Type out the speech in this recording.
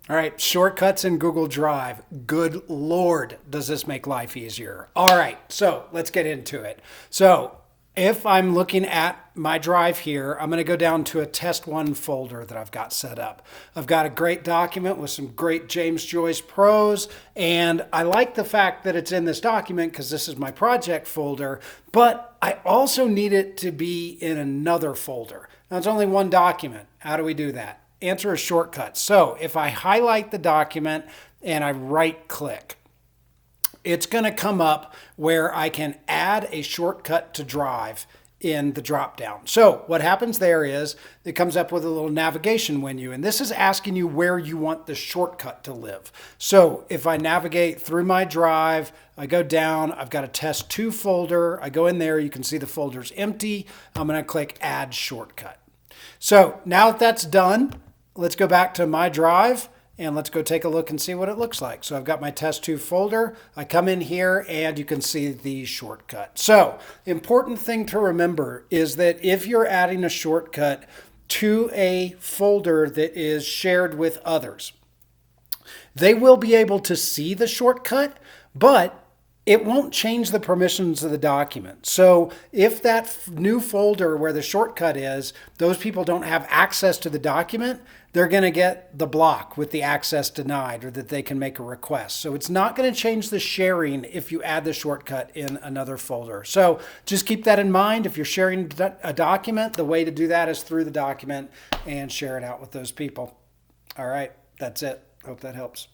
All right, shortcuts in Google Drive. Good Lord, does this make life easier? All right, so let's get into it. So if I'm looking at my drive here, I'm going to go down to a test one folder that I've got set up. I've got a great document with some great James Joyce prose, and I like the fact that it's in this document because this is my project folder, but I also need it to be in another folder. Now it's only one document. How do we do that? Answer is shortcut. So if I highlight the document and I right click, it's going to come up where I can add a shortcut to Drive in the drop down. So what happens there is it comes up with a little navigation menu, and this is asking you where you want the shortcut to live. So if I navigate through my Drive, I go down, I've got a test 2 folder. I go in there, you can see the folder's empty. I'm going to click add shortcut. So now that that's done, let's go back to my Drive and let's go take a look and see what it looks like. So I've got my test 2 folder. I come in here and you can see the shortcut. So important thing to remember is that if you're adding a shortcut to a folder that is shared with others, they will be able to see the shortcut, but it won't change the permissions of the document. So if that new folder where the shortcut is, those people don't have access to the document, they're going to get the block with the access denied or that they can make a request. So it's not going to change the sharing if you add the shortcut in another folder. So just keep that in mind. If you're sharing a document, the way to do that is through the document and share it out with those people. All right, that's it. Hope that helps.